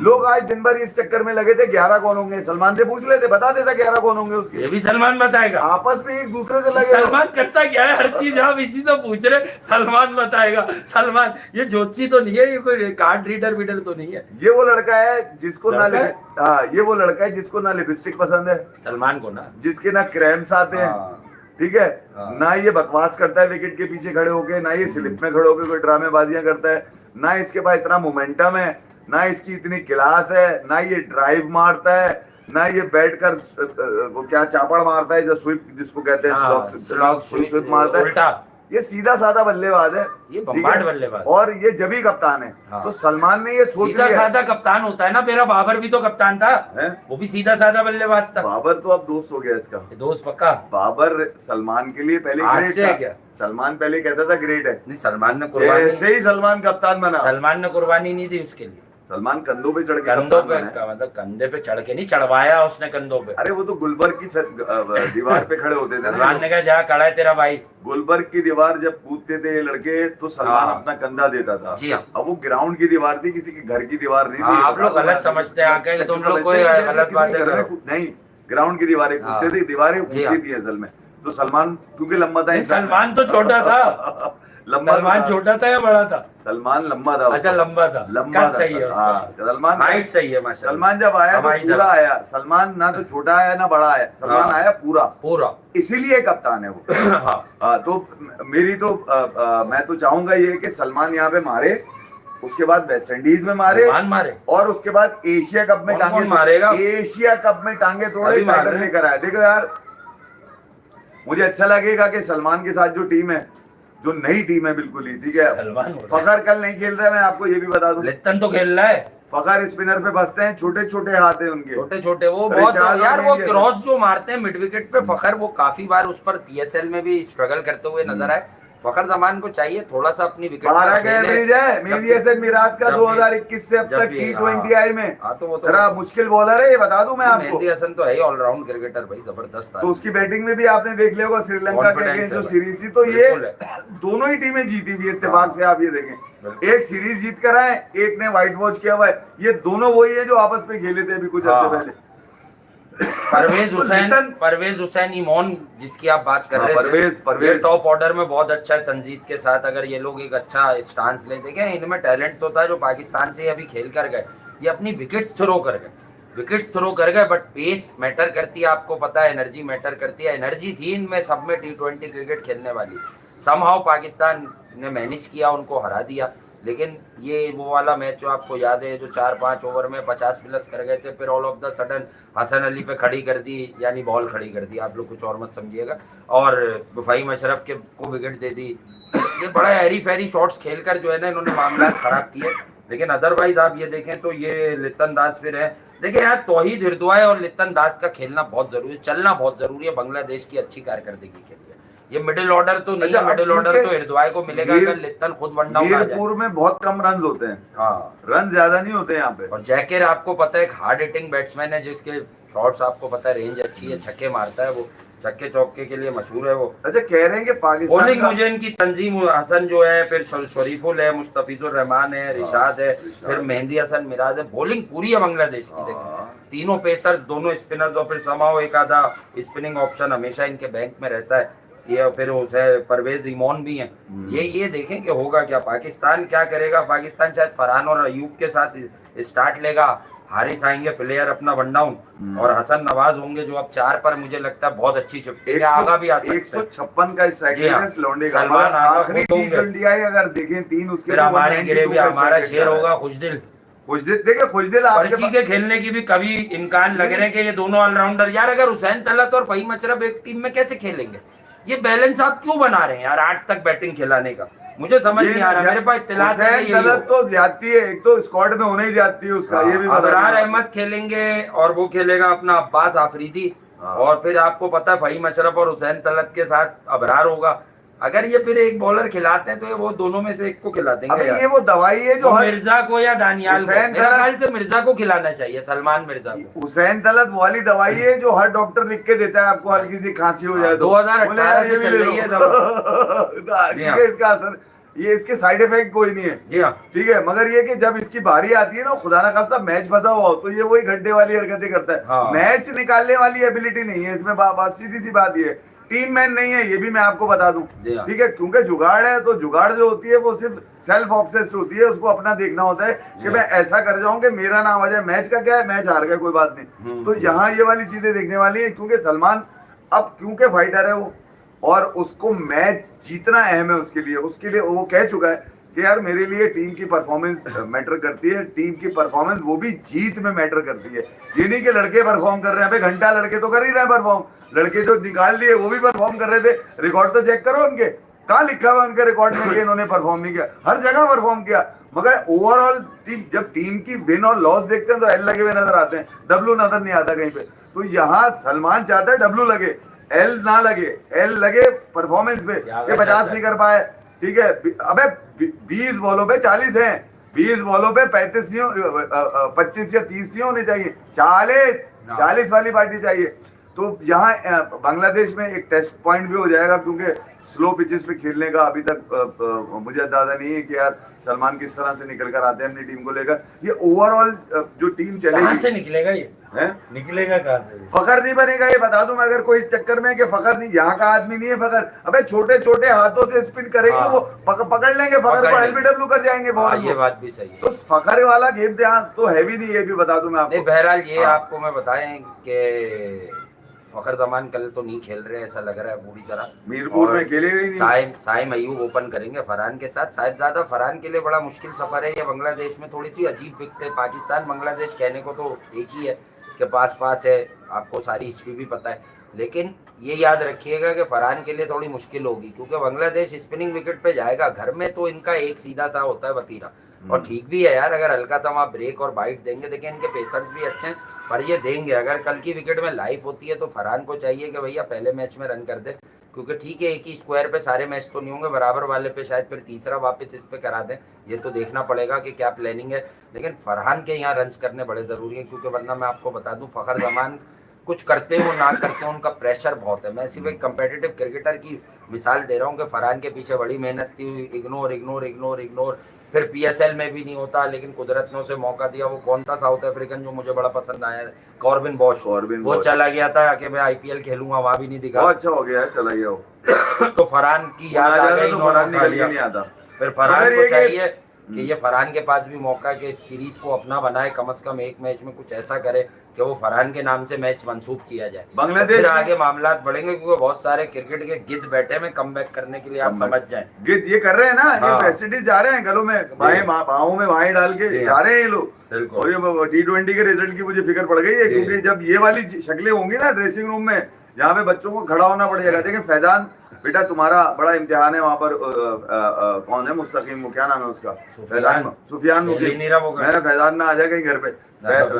लोग आज दिन भर इस चक्कर में लगे थे 11 कौन होंगे, सलमान से पूछ लेते, बता देता 11 कौन होंगे उसके। ये भी सलमान बताएगा, आपस में एक दूसरे से लगे। सलमान करता क्या है, हर चीज हम इसी से पूछ रहे, सलमान बताएगा। सलमान ये ज्योतिषी तो नहीं है, ये कोई कार्ड रीडर तो नहीं है। ये वो लड़का है जिसको ना ये वो लड़का है जिसको ना लिपस्टिक पसंद है, सलमान को ना, जिसके ना क्रैम्स आते हैं, ठीक है, ना ये बकवास करता है विकेट के पीछे खड़े होके, ना ये स्लिप में खड़े होके कोई ड्रामेबाजियां करता है, ना इसके पास इतना मोमेंटम है, ना इसकी इतनी क्लास है, ना ये ड्राइव मारता है, ना ये बैठकर वो क्या चापड़ मारता है जो स्वीप जिसको कहते हैं, स्वीप मारता है। ये सीधा साधा बल्लेबाज है, ये ठीक बम्बार्ड है? बल्लेबाज। और ये जबी कप्तान है। हाँ। तो सलमान ने ये सोच सीधा लिया साधा कप्तान होता है ना, मेरा बाबर भी तो कप्तान था, है। वो भी सीधा साधा बल्लेबाज था। बाबर तो अब दोस्त हो गया इसका। ये दोस्त पक्का बाबर सलमान के लिए पहले आज ग्रेट से है था। क्या? सलमान पहले कहता था ग्रेट है, नहीं, सलमान ने कुर्बानी, जैसे ही सलमान कप्तान बना, सलमान ने कुर्बानी नहीं दी उसके लिए। सलमान कंधों पे चढ़ के कंधों कप्तान पे बना है। मतलब कंधे पे चढ़ के नहीं, चढ़वाया उसने कंधों पे। अरे वो तो गुलबर्ग की दीवार पे खड़े होते थे ना ये सलमान लोग। ने कहा जा खड़ा है तेरा भाई। गुलबर्ग की दीवार जब कूदते थे ये लड़के तो सलमान हाँ। अपना कंधा देता था। जी हाँ। अब वो ग्राउंड की दीवार थी, किसी के घर की दीवार नहीं थी। हाँ, आप लोग गलत समझते हैं आके, तुम लोग कोई गलत बातें करो। नहीं, ग्राउंड की दीवारें हाँ। कूदते थे, दीवारें जी हाँ। ऊंची थी असल में। तो सलमान क्योंकि लंबा था, नहीं, सलमान तो छोटा था। लंबा सलमान था। छोटा था या बड़ा था? सलमान लंबा था अच्छा, उसका। लंबा था, लंबा कद था सही है उसका। हाँ, सलमान हाइट सही है माशाल्लाह। सलमान जब आया तो हमारी पूरा तरह। आया। सलमान ना तो छोटा आया ना बड़ा आया, सलमान हाँ। आया पूरा, पूरा। इसीलिए कप्तान है वो। हाँ, तो मेरी तो मैं तो चाहूंगा ये कि सलमान यहाँ पे मारे, उसके बाद वेस्ट इंडीज में मारे, सलमान मारे और उसके बाद एशिया कप में कौन टांगे कौन मारेगा? एशिया कप में टांगे तोड़े, अभी मार टाइटल रहे हैं। लेकर आया। देखो यार, मुझे अच्छा लगेगा कि सलमान के साथ जो टीम है, जो नई टीम है बिल्कुल ही, ठीक है। सलमान हो रहा है। फखर कल नहीं खेल रहा है, मैं आपको ये भी बता दूं। लिप्टन तो खेल रहा है। फखर स्पिनर पे बसते हैं, छोटे छोटे हाथ है उनके, छोटे छोटे वो बहुत रिशाद यार, और वो मेंडी क्रॉस जो मारते हैं मिड विकेट पे फखर, वो काफी बार उस पर पीएसएल में भी स्ट्रगल करते हुए नजर आए। फखर जमान को चाहिए थोड़ा सा अपनी विकेट 12 का एवरेज है मेहदी हसन मिराज का 2021 से अब तक T20I में। हाँ, तो वो तो जरा मुश्किल बॉलर है, ये बता दूं मैं आपको। मेहदी हसन तो है ही ऑलराउंड क्रिकेटर भाई, जबरदस्त तो है। उसकी बैटिंग में भी आपने देख लिया होगा, श्रीलंका के Confidence अगेंस्ट है जो भाई। सीरीज थी, तो ये बिल्कुल है। दोनों ही टीमें जीती हुई इत्तेफाक से। आप ये देखें, बिल्कुल। एक सीरीज जीत कर आए, एक ने व्हाइट वॉश किया हुआ है। ये दोनों वही है जो आपस में खेले थे अभी कुछ हाँ। हफ्ते पहले। परवेज हुसैन इमोन जिसकी आप बात कर हाँ, रहे थे, ये टॉप ऑर्डर में बहुत अच्छा है तंजीद के साथ। अगर ये लोग एक अच्छा स्टांस ले, देखें इनमें टैलेंट तो था जो पाकिस्तान से अभी खेल कर गए, ये अपनी विकेट्स थ्रो कर गए, बट पेस मैटर करती है, आपको पता है, एनर्जी मैटर करती है। एनर्जी थी इनमें सब में T20 क्रिकेट खेलने वाली। समहाउ पाकिस्तान ने मैनेज किया, उनको हरा दिया। लेकिन ये वो वाला मैच जो आपको याद है, जो 4-5 ओवर में 50 प्लस कर गए थे, फिर all of the sudden Hasan Ali पे खड़ी कर दी, यानी बॉल खड़ी कर दी, आप लोग कुछ और मत समझिएगा, और फ़हीम अशरफ के को विकेट दे दी। ये बड़ा हैरी फैरी शॉट्स खेलकर जो है ना इन्होंने मामला खराब किए। लेकिन अदरवाइज आप ये देखें तो ये लिप्टन दास फिर है। देखिए यार, तौहीद हृदय और लिप्टन दास का खेलना बहुत जरूरी है, चलना बहुत जरूरी है बांग्लादेश की अच्छी कारकर्दगी के लिए। ये मिडिल ऑर्डर तो नहीं है, मिडिल ऑर्डर तो हृदय को मिलेगा अगर लिप्टन खुद वन डाउन आ जाए। मीरपुर में बहुत कम रन होते हैं, हाँ, रन ज्यादा नहीं होते यहाँ पे। और जैकेर आपको पता है एक हार्ड हिटिंग बैट्समैन है, जिसके शॉट्स आपको पता है रेंज अच्छी है, छक्के मारता है, वो छक्के चौके के लिए मशहूर है वो। अच्छा, कह रहे हैं कि पाकिस्तान बॉलिंग का मुझे इनकी तंजीम हसन जो है, फिर शरीफुल है, मुस्तफिजुर रहमान है, रिशाद है, फिर मेहदी हसन मिराज है। बॉलिंग पूरी है बांग्लादेश की। देखें तीनों पेसर्स, दोनों स्पिनर्स, और फिर समाओ एक आधा स्पिनिंग ऑप्शन हमेशा इनके बैंक में रहता है। ये फिर उसे परवेज इमोन भी हैं। ये देखें कि होगा क्या, पाकिस्तान क्या करेगा। पाकिस्तान शायद फरहान और अयूब के साथ स्टार्ट लेगा, हारिस आएंगे फ्लेयर अपना वन डाउन, और हसन नवाज होंगे जो अब 4 पर मुझे लगता है बहुत अच्छी शिफ्टिंग है, आगा भी आ सकते हैं। 156 का स्ट्राइक जी हाँ, रेट लौंडे का। सलमान आगा आखिरी खुद होंगे। T20I अगर देखें 3 उसके फिर हमारे गिरे भी, हमारा शेर होगा होगा खुशदिल। खुशदिल। देखिए खुशदिल आपके पर्ची के खेलने की भी कभी इम्कान लग रहे हैं कि ये दोनों ऑलराउंडर, यार अगर हुसैन तलत और फ़हीम अशरफ एक टीम में कैसे खेलेंगे? ये बैलेंस आप क्यों बना रहे हैं यार 8 तक बैटिंग खिलाने का? मुझे समझ नहीं आ रहा, मेरे पास इत्तलात है हुसैन तलत तो ज्यादती है, एक तो स्क्वाड में होने ही जाती है उसका, ये भी अबरार अहमद खेलेंगे और वो खेलेगा अपना अब्बास आफरीदी, और फिर आपको पता है फ़हीम अशरफ और हुसैन तलत के साथ अबरार होगा। अगर ये फिर एक बॉलर खिलाते हैं तो ये वो दोनों में से एक को खिला देंगे यार। ये वो दवाई है जो मिर्जा को या दानियाल को, हुसैन मेरे तलत- ख्याल से मिर्जा को खिलाना चाहिए, सलमान मिर्जा को। हुसैन तलत वाली दवाई है जो हर डॉक्टर लिख के देता है आपको, हल्की सी खांसी हो जाए तो 2018 से चल रही है क्योंकि इसका असर, ये इसके साइड इफेक्ट कोई नहीं है। जी हाँ, ठीक है, मगर ये कि जब इसकी बारी आती है ना, खुदा ना खास्ता मैच फंसा हुआ हो, तो ये वही घंटे वाली हरकतें करता है। हाँ। मैच निकालने वाली एबिलिटी नहीं है इसमें। बात सीधी सी बात ये, टीम मैन नहीं है, ये भी मैं आपको बता दूं। जी हाँ। ठीक है, क्योंकि जुगाड़ है, तो जुगाड़ जो होती है वो सिर्फ सेल्फ ऑब्सेस्ड होती है, उसको अपना देखना होता है कि मैं ऐसा कर जाऊं कि मेरा नाम आ जाए। मैच का क्या है, मैच हार गया कोई बात नहीं। तो यहाँ ये वाली चीजें देखने वाली है, क्योंकि सलमान अब क्योंकि फाइटर है वो, और उसको मैच जीतना अहम है उसके लिए वो कह चुका है कि यार मेरे लिए टीम की परफॉर्मेंस मैटर करती है, टीम की परफॉर्मेंस वो भी जीत में मैटर करती है। ये नहीं कि लड़के परफॉर्म कर रहे हैं, अबे घंटा लड़के तो कर ही रहे हैं परफॉर्म, लड़के जो निकाल दिए वो भी परफॉर्म कर रहे थे, रिकॉर्ड तो चेक करो उनके, कहाँ लिखा हुआ उनके रिकॉर्ड में कि इन्होंने परफॉर्म नहीं किया? हर जगह परफॉर्म किया, मगर ओवरऑल टीम, जब टीम की विन और लॉस देखते हैं तो एल लगे हुए नजर आते हैं, डब्ल्यू नजर नहीं आता कहीं पे। तो यहाँ सलमान चाहता है डब्ल्यू लगे, एल ना लगे, एल लगे परफॉर्मेंस पे, ये 50 नहीं कर पाए, ठीक है। अबे 20 बॉलों पे 40 हैं, 20 बॉलों पे 25 या 30 नहीं होने चाहिए, 40 वाली पार्टी चाहिए। तो यहाँ बांग्लादेश में एक टेस्ट पॉइंट भी हो जाएगा, क्योंकि स्लो पिचेस पे खेलने का अभी तक मुझे अंदाजा नहीं है कि यार सलमान किस तरह से निकल कर आते हैं अपनी टीम को लेकर। ये ओवरऑल जो टीम कहाँ चलेगी, से निकलेगा ये है निकलेगा कहाँ से? फखर नहीं बनेगा, ये बता दूं मैं, अगर कोई इस चक्कर में कि फखर नहीं, यहाँ का आदमी नहीं है फखर। अबे छोटे छोटे हाथों से स्पिन करेंगे, हाँ। वो पकड़ लेंगे फखर को, एलबीडब्ल्यू कर जाएंगे बॉल ये को। बात भी सही है। तो फखर वाला गेम ध्यान तो है भी नहीं, ये भी बता दूं मैं नहीं, आपको। बहरहाल ये हाँ। आपको मैं बताएं कि फखर जमान कल तो नहीं खेल रहे, ऐसा लग रहा है पूरी तरह। मीरपुर और में खेलेगा ही नहीं। साइम अयूब ओपन करेंगे फरहान के साथ। साहिबजादा फरहान के लिए बड़ा मुश्किल सफर है ये। बांग्लादेश में थोड़ी सी अजीब विकेट है। पाकिस्तान बांग्लादेश कहने को तो एक ही है कि पास पास है, आपको सारी हिस्ट्री भी पता है, लेकिन ये याद रखिएगा कि फरहान के लिए थोड़ी मुश्किल होगी, क्योंकि बांग्लादेश स्पिनिंग विकेट पे जाएगा। घर में तो इनका एक सीधा सा होता है वतीरा, और ठीक भी है यार, अगर हल्का सा वहाँ ब्रेक और बाइट देंगे। देखिए इनके पेसर्स भी अच्छे हैं, पर ये देंगे। अगर कल की विकेट में लाइफ होती है तो फरहान को चाहिए कि भैया पहले मैच में रन कर दे, क्योंकि ठीक है एक ही स्क्वायर पे सारे मैच तो नहीं होंगे, बराबर वाले पे शायद फिर तीसरा वापस इस पे करा दें। ये तो देखना पड़ेगा कि क्या प्लानिंग है, लेकिन फरहान के यहाँ रन्स करने बड़े ज़रूरी हैं, क्योंकि वरना मैं आपको बता दूँ फखर जमान कुछ करते हो ना करते हो, उनका प्रेशर बहुत है। मैं सिर्फ एक कंपेटिटिव क्रिकेटर की मिसाल दे रहा हूँ कि फरहान के पीछे बड़ी मेहनत थी, इग्नोर, फिर पीएसएल में भी नहीं होता, लेकिन कुदरत ने उसे मौका दिया। वो कौन था साउथ अफ्रीकन जो मुझे बड़ा पसंद आया, कॉर्बिन बॉश, वो चला गया था कि मैं आईपीएल खेलूंगा, वहां भी नहीं दिखा। बहुत अच्छा हो गया है, चला गया वो। तो फरहान की याद आ गई, तो फरहान निकल के नहीं आता। फिर फरहान को चाहिए कि ये फरहान के पास भी मौका है कि इस सीरीज को अपना बनाए, कम से कम एक मैच में कुछ ऐसा करे कि वो फरहान के नाम से मैच मंसूब किया जाए। बांग्लादेश फिर आगे मामला बढ़ेंगे, क्योंकि बहुत सारे क्रिकेट के गिद्ध बैठे में कम बैक करने के लिए, आप समझ जाएं। गिद्ध ये कर रहे हैं ना, ये हाँ। प्रेसिडेंट जा रहे हैं गलों में, बाहों में बाहें डाल के जा रहे हैं ये लोग। और ये T20 के रिजल्ट की मुझे फिक्र पड़ गई है, क्योंकि जब ये वाली शक्लें होंगी ना ड्रेसिंग रूम में, जहाँ पे बच्चों को खड़ा होना पड़ेगा। देखिए फैजान बेटा, तुम्हारा बड़ा इम्तिहान है वहाँ पर। कौन है मुस्तकीम, वो क्या नाम है उसका, सुफियान मुकीम। मैं फैजान ना आ जाए कहीं घर पे।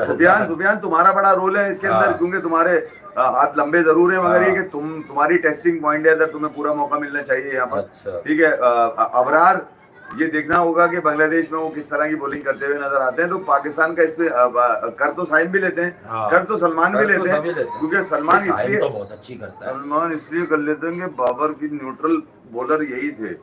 सुफियान तुम्हारा बड़ा रोल है इसके अंदर, क्योंकि तुम्हारे हाथ लंबे जरूर है, मगर ये कि तुम्हारी टेस्टिंग पॉइंट है, तुम्हें पूरा मौका मिलना चाहिए यहाँ पर, ठीक है। अबरार, ये देखना होगा कि बांग्लादेश में वो किस तरह की बॉलिंग करते हुए नजर आते हैं। तो पाकिस्तान का इसमें कर तो साइम भी लेते हैं, कर तो सलमान भी लेते हैं, क्योंकि सलमान इसलिए तो बहुत अच्छी करता है। सलमान इसलिए कर लेते हैं कि बाबर की न्यूट्रल बॉलर यही थे।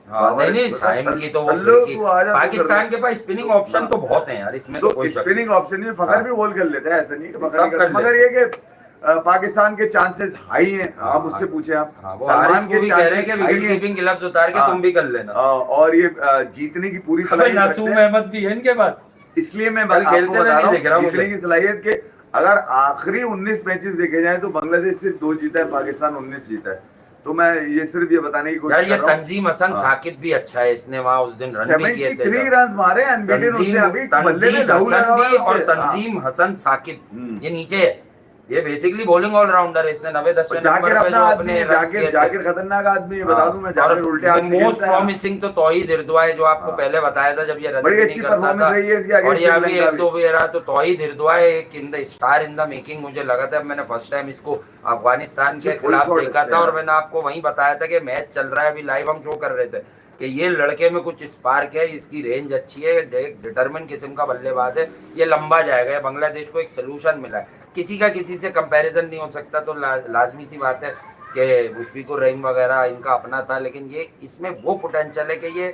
नहीं साइम की तो पाकिस्तान के पास स्पिनिंग ऑप्शन तो बहुत है यार, इसमें तो स्पिनिंग ऑप्शन में फखर भी बॉल कर लेते हैं, ऐसा नहीं कि मगर ये कि पाकिस्तान के चांसेस हाई हैं। आप उससे पूछे, आप सलमान के चांसेस विकेट कीपिंग ग्लव्स उतार के तुम भी कर लेना, और ये जीतने की पूरी सलाहियत नासूम अहमद भी है इनके पास। इसलिए मैं आपको बता रहा हूँ जीतने की सलाहियत के, अगर आखिरी 19 मैचेस देखे जाए तो बांग्लादेश सिर्फ 2 जीता है, पाकिस्तान 19 जीता है। तो मैं ये सिर्फ ये बताने की कोशिश कर रहा हूं। तंजीम हसन साकिब भी अच्छा है, इसने वहाँ उस दिन रन भी किए थे, 73 रन मारे अनबीटन उसने अभी बल्ले में दाऊ लगा भी। और तंजीम हसन साकिब ये नीचे है, ये बेसिकली बॉलिंग ऑलराउंडर है। इसने 90-10 जाकिर अपना आदमी है, जाकिर खतरनाक आदमी है, बता दूं मैं। जाकिर उल्टे हाथ से मोस्ट प्रॉमिसिंग तो तौहीद इरदुआ है, जो आपको पहले बताया था जब ये रन नहीं करता था, और ये अभी 1-2 भी रहा। तो तौहीद इरदुआ एक in the star in the making मुझे लगा था। मैंने फर्स्ट टाइम इसको अफगानिस्तान के खिलाफ देखा था, और मैंने आपको वहीं बताया था कि मैच चल रहा है अभी, लाइव हम शो कर रहे थे कि ये लड़के में कुछ स्पार्क है, इसकी रेंज अच्छी है, एक डिटरमिन किस्म का बल्लेबाज है, ये लंबा जाएगा। बांग्लादेश को एक सोल्यूशन मिला है, किसी का किसी से कंपैरिजन नहीं हो सकता। तो लाजमी सी बात है कि मुशफिकुर रहीम वगैरह इनका अपना था, लेकिन ये इसमें वो पोटेंशियल है कि ये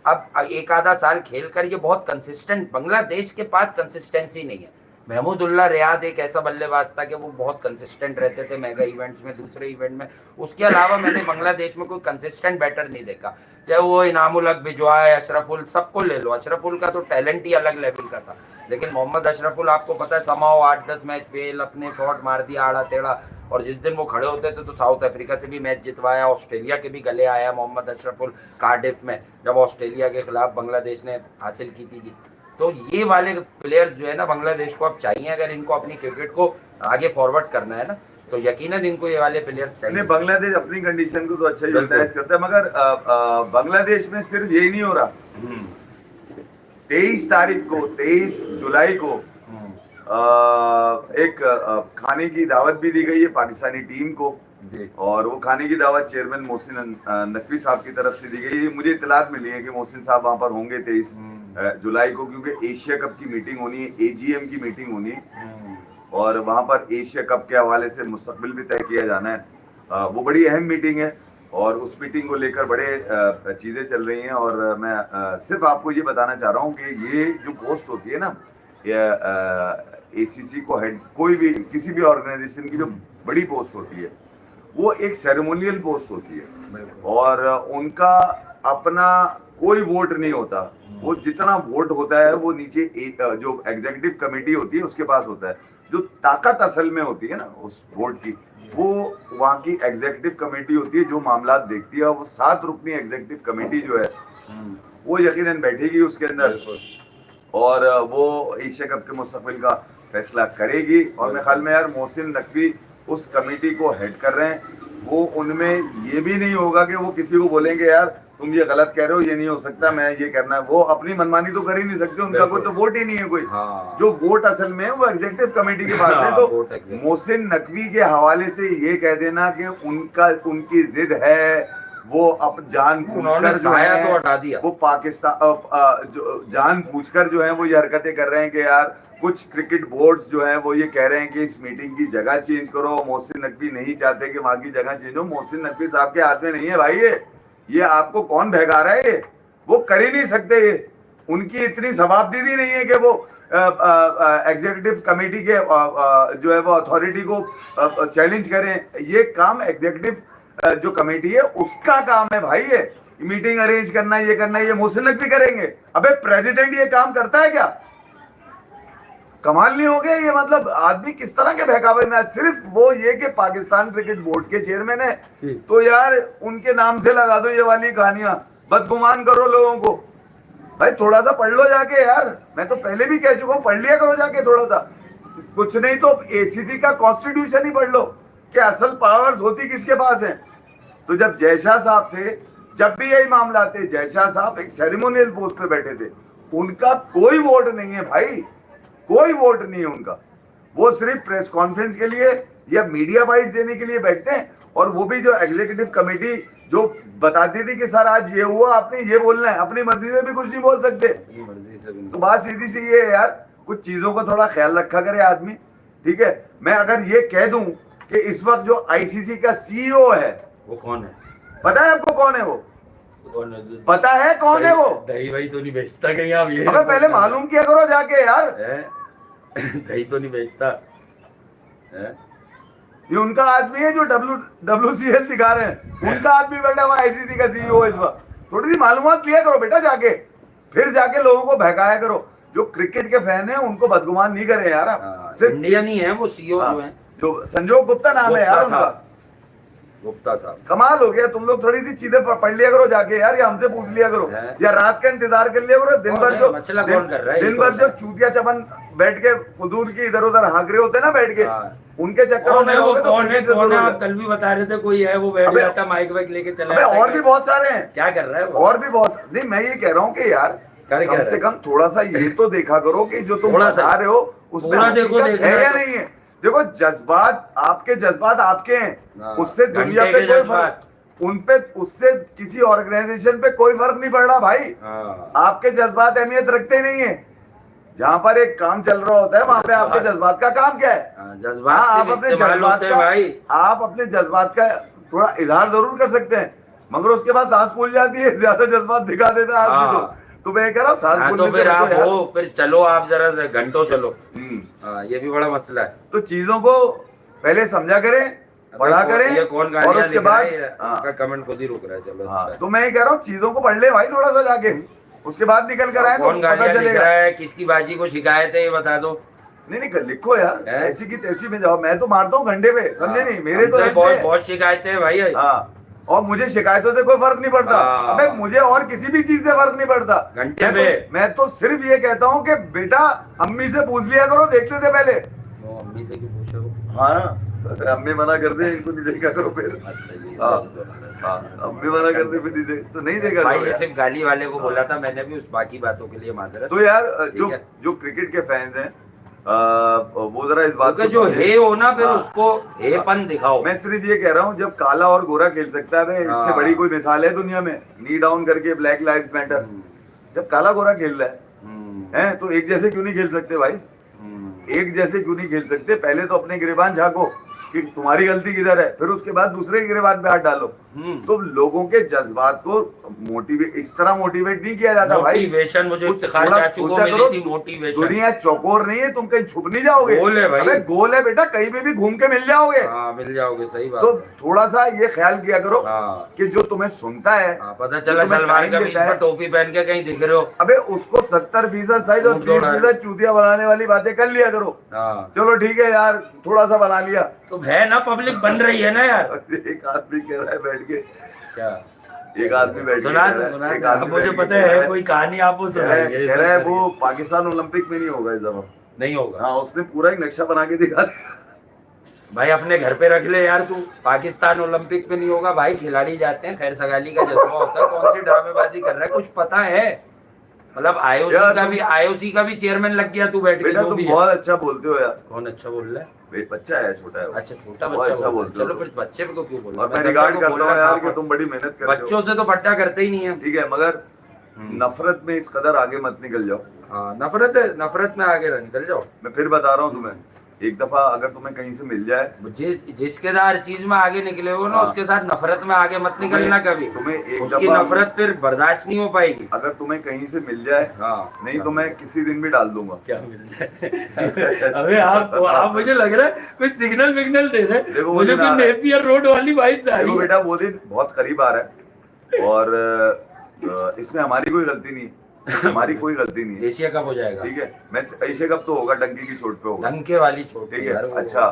अब एक आधा साल खेल कर ये बहुत कंसिस्टेंट, बांग्लादेश के पास कंसिस्टेंसी नहीं है। महमूदुल्लाह रियाद एक ऐसा बल्लेबाज था कि वो बहुत कंसिस्टेंट रहते थे मेगा इवेंट्स में, दूसरे इवेंट में। उसके अलावा मैंने बांग्लादेश में कोई कंसिस्टेंट बैटर नहीं देखा, चाहे वो इनामुल हक बिजवा है, अशरफुल, सबको ले लो। अशरफुल का तो टैलेंट ही अलग लेवल का था, लेकिन मोहम्मद अशरफुल आपको पता है समाओ 8-10 मैच फेल, अपने शॉट मार दिया आड़ा टेढ़ा, और जिस दिन वो खड़े होते थे तो साउथ अफ्रीका से भी मैच जितवाया, ऑस्ट्रेलिया के भी गले आया मोहम्मद अशरफुल कार्डिफ में, जब ऑस्ट्रेलिया के खिलाफ बांग्लादेश ने हासिल की थी। तो ये वाले प्लेयर्स जो है ना बांग्लादेश को अब चाहिए, अगर इनको अपनी क्रिकेट को आगे फॉरवर्ड करना है ना, तो यकीनन इनको ये वाले प्लेयर्स चाहिए। नहीं, बांग्लादेश अपनी कंडीशन को तो अच्छा बिल्कुल। यूटिलाइज करता है, मगर बांग्लादेश में सिर्फ यही नहीं हो रहा। 23 तारीख को, 23 जुलाई को एक खाने की दावत भी दी गई है पाकिस्तानी टीम को, जी। और वो खाने की दावत चेयरमैन मोहसिन नकवी साहब की तरफ से दी गई है। मुझे इतलात मिली है कि मोहसिन साहब वहां पर होंगे 23 जुलाई को, क्योंकि एशिया कप की मीटिंग होनी है, एजीएम की मीटिंग होनी है, और वहां पर एशिया कप के हवाले से मुस्तकबिल भी तय किया जाना है। वो बड़ी अहम मीटिंग है, और उस मीटिंग को लेकर बड़े चीजें चल रही हैं। और मैं सिर्फ आपको ये बताना चाह रहा हूँ कि ये जो पोस्ट होती है ना, एसीसी को हेड, कोई भी किसी भी ऑर्गेनाइजेशन की जो बड़ी पोस्ट होती है, वो एक सेरेमोनियल पोस्ट होती है, और उनका अपना कोई वोट नहीं होता। वो जितना वोट होता है वो नीचे जो एग्जीक्यूटिव कमेटी होती है उसके पास होता है। जो ताकत असल में होती है ना उस वोट की, वो वहाँ की एग्जीक्यूटिव कमेटी होती है जो मामला देखती है। वो 7 रुकनी एग्जीक्यूटिव कमेटी जो है वो यकीनन बैठेगी उसके अंदर, और वो एशिया कप के मुस्तकबिल का फैसला करेगी। और मेरे ख्याल में यार मोहसिन नकवी उस कमेटी को हेड कर रहे हैं। वो उनमें ये भी नहीं होगा कि वो किसी को बोलेंगे यार तुम ये गलत कह रहे हो, ये नहीं हो सकता, मैं ये करना है। वो अपनी मनमानी तो कर ही नहीं सकते, उनका कोई तो वोट ही नहीं है कोई। हाँ। जो वोट असल में है वो एग्जीक्यूटिव कमेटी के पास है। तो मोहसिन नकवी के हवाले से ये कह देना कि उनकी जिद है, वो अब जान पूछकर साया तो हटा दिया, वो पाकिस्तान जान पूछकर जो है वो ये हरकतें कर रहे हैं कि यार कुछ क्रिकेट बोर्ड्स जो हैं वो ये कह रहे हैं कि इस मीटिंग की जगह चेंज करो। मोहसिन नकवी नहीं चाहते कि वहां की जगह चेंज हो। मोहसिन नकवी साहब के हाथ में नहीं है भाई ये आपको कौन भगा रहा है? वो कर ही नहीं सकते। ये उनकी इतनी जवाबदेही नहीं है कि वो एग्जीक्यूटिव कमेटी के जो है वो अथॉरिटी को चैलेंज करें। ये काम एग्जीक्यूटिव जो कमेटी है उसका काम है भाई। ये मीटिंग अरेंज करना, ये करना, ये मोहसिन नकवी करेंगे। अबे प्रेसिडेंट ये काम करता है क्या? कमाल नहीं हो गया ये? मतलब आदमी किस तरह के बहकावे में। सिर्फ वो ये कि पाकिस्तान क्रिकेट बोर्ड के चेयरमैन है तो यार उनके नाम से लगा दो ये वाली कहानियां, बदगुमान करो लोगों को। भाई थोड़ा सा पढ़ लो जाके यार, मैं तो पहले भी कह चुका हूं, पढ़ लिया करो जाके थोड़ा सा। कुछ नहीं तो एसीसी का कॉन्स्टिट्यूशन ही पढ़ लो कि असल पावर्स होती किसके पास है। तो जब जयशाह साहब थे, जब भी यही मामला थे, जयशाह साहब एक सेरेमोनियल पोस्ट पे बैठे थे, उनका कोई वोट नहीं है भाई, कोई वोट नहीं है उनका। वो सिर्फ प्रेस कॉन्फ्रेंस के लिए या मीडिया बाइट्स देने के लिए बैठते हैं। और वो भी जो एग्जीक्यूटिव कमेटी जो बताती थी कि सर आज ये हुआ, आपने ये बोलना है, अपनी मर्जी से भी कुछ नहीं बोल सकते। तो बात सीधी सी ये है यार, कुछ चीजों का थोड़ा ख्याल रखा करे आदमी, ठीक है। मैं अगर ये कह दूं कि इस वक्त जो आईसीसी का सीईओ है वो कौन है? पता है आपको कौन है वो? पता है कौन है वो? दही वही तो नहीं बेचता कहीं आप? ये अबे पहले मालूम किया करो जाके यार। दही तो नहीं बेचता है? ये उनका आदमी है जो WCL दिखा रहे हैं, उनका आदमी बैठा हुआ आईसीसी का सीईओ इस वक्त। थोड़ी सी मालूमात लिया करो बेटा जाके, फिर जाके लोगों को बहकाया करो। जो क्रिकेट के फैन है उनको बदगुमान नहीं करे यार आप। सिर्फ इंडियन ही है वो सीईओ जो है, जो संजोग गुप्ता नाम है यार उनका। गुप्ता साहब कमाल हो गया। तुम लोग थोड़ी सी चीजें पढ़ लिया करो जाके यार, या हमसे पूछ लिया करो, या रात का इंतजार कर लिया करो। दिन भर जो चूतिया चमन बैठ के फुदूल की इधर उधर हाँक रहे होते ना बैठ के, उनके चक्करों में वो कौन है? आप कल भी बता रहे थे कोई है वो बैठ जाता माइक वाइक लेके चला जाता। और भी बहुत सारे हैं। क्या कर रहा है वो? और भी बहुत नहीं, मैं ये कह रहा हूँ कि यार कम से कम थोड़ा सा ये तो देखा करो कि जो तुम बता रहे हो उसमें है या नहीं है। देखो जज्बात आपके हैं, उससे दुनिया पे कोई फर्क, उन पे उससे किसी ऑर्गेनाइजेशन पे कोई फर्क नहीं पड़ रहा भाई। आपके जज्बात अहमियत रखते नहीं है। जहाँ पर एक काम चल रहा होता है वहां पे आपके जज्बात का काम क्या है? आप अपने जज्बात का थोड़ा इजहार जरूर कर सकते हैं, मगर उसके बाद सांस फूल जाती है, ज्यादा जज्बात दिखा देता है आदमी। तो मैं कह रहा हूँ सांस फूलने तो फिर आप हो, फिर चलो आप जरा घंटों चलो। ये भी बड़ा मसला है। तो चीजों को पहले समझा करें, पढ़ा करें। ये कौन और उसके बाद कमेंट खुद ही रुक रहा है। चलो अच्छा। तो मैं कह रहा हूँ चीजों को पढ़ ले भाई थोड़ा सा जाके, उसके बाद निकल कर आए। कौन गालियां लिख रहा है, किसकी बाजी को शिकायत है ये बता दो। नहीं लिखो यार, ऐसी की तैसी में जाओ। मैं तो मारता हूँ घंटे पे, समझे नहीं? मेरे तो बहुत शिकायतें हैं भाई। और मुझे शिकायतों से कोई फर्क नहीं पड़ता। अबे मुझे और किसी भी चीज से फर्क नहीं पड़ता घंटे पे। मैं तो सिर्फ ये कहता हूँ कि बेटा अम्मी से पूछ लिया करो, देखते थे पहले। अम्मी से क्यों पूछो? हाँ अरे अम्मी मना कर दे, इनको नहीं देखा करो फिर। अच्छा ये हाँ हाँ, अम्मी मना कर दे फिर नहीं देख तो नहीं देखा भाई, करो ये यार। सिर्फ गाली वाले को बोला था मैंने भी, उस बाकी बातों के लिए माजरत। तो यार जो ठीक है। जो क्रिकेट के फैंस हैं वो जरा इस बात क्योंकि को जो समझे। हे हो ना, फिर हाँ। उसको हेपन दिखाओ। मैं सिर्फ ये कह रहा हूँ, जब काला और गोरा खेल सकता है, भाई इससे हाँ। बड़ी कोई मिसाल है दुनिया में? नी डाउन करके ब्लैक लाइव्स मैटर, जब काला गोरा खेल रहा है तो एक जैसे क्यों नहीं खेल सकते भाई? एक जैसे क्यों नहीं खेल सकते? पहले तो अपने गिरेबान झांको कि तुम्हारी गलती किधर है, फिर उसके बाद दूसरे के गिरेबान पे हाथ डालो। तो लोगों के जज्बात को मोटिवेट, इस तरह मोटिवेट नहीं किया जाता भाई। मोटिवेशन मुझे कुछ इफ्तिखार थोड़ा चाचू को सोचा मिली करो, थी, मोटिवेशन। दुनिया चौकोर नहीं है, तुम कहीं छुप नहीं जाओगे। गोल है भाई। अबे गोल है बेटा, कहीं पे भी घूम के मिल जाओगे। हाँ, मिल जाओगे, सही बात तो है। थोड़ा सा ये ख्याल किया करो हाँ। कि जो तुम्हें सुनता है, हाँ, पता जो चला तुम्हें सलवार time कमीज देता है, पर टोपी पहन के कहीं दिख रहे हो। अबे उसको 70% सही और ऊँट दौड़ा है। 30% चूतिया बनाने वाली बातें कर लिया करो। हाँ, चलो ठीक है यार, थोड़ा सा बना लिया। तो है ना, पब्लिक बन रही है ना यार। एक आदमी कह रहा है बैठ के, क्या एक आदमी बैठ के सुना कह दो, रहा है, सुना एक दो। आदमी अब मुझे बैठ के पता कह रहा है कोई कहानी आपको सुनाएंगे। कह रहा है वो पाकिस्तान ओलंपिक में नहीं होगा इस दफा। नहीं होगा हाँ, उसने पूरा एक नक्शा बना के दिखा दिया। भाई, अपने घर पे रख ले यार तू। पाकिस्तान ओलंपिक में नहीं होगा भाई, खिलाड़ी जाते हैं, खैर सगाली का जज्बा होता है, कौन सी ड्रामेबाजी कर रहा है, कुछ पता है? मतलब यार आईओसी का भी चेयरमैन लग गया तू बैठ के, बेटा जो तुम भी है। बहुत अच्छा बोलते हो यार। कौन अच्छा बोल रहा है? वेट, बच्चा है, छोटा है वो। अच्छा, छोटा बहुत बच्चा अच्छा बोल बोलते रहा है। हो चलो फिर बच्चे को क्यों बोल रहा और है? मैं सबको रिगार्ड करता बोलना हूँ यार था। कि तुम बड़ी मेहनत करते हो। बच्चों से तो पट्टा करते ही नहीं है। ठीक है, मगर नफरत में इस कदर आगे मत निकल जाओ। हाँ, नफरत है, नफरत में आगे ना निकल जाओ। मैं फिर बता रहा हूँ तुम्हें, एक दफा अगर तुम्हें कहीं से मिल जाए, जिसके साथ हर चीज में आगे निकले हो ना, हाँ। उसके साथ नफरत में आगे मत निकलना कभी। तुम्हें एक उसकी दफा नफरत फिर बर्दाश्त नहीं हो पाएगी। अगर तुम्हें कहीं से मिल जाए, हाँ। नहीं तो मैं किसी दिन भी डाल दूंगा। क्या मिल जाए? अबे आप मुझे लग रहा है कोई सिग्नल विग्नल दे रहे हैं। देखो वो मुझे दिन कोई आ रहा है। नेपियर रोड वाली वाइब आ रही देखो है। बेटा, वो दिन बहुत करीब आ रहा है और इसमें हमारी कोई गलती नहीं है, हमारी कोई गलती नहीं है। एशिया कप हो जाएगा। ठीक है, मैं एशिया कप तो होगा, डंकी की चोट पे होगा। डंके वाली चोट ठीक यार, है, वो अच्छा।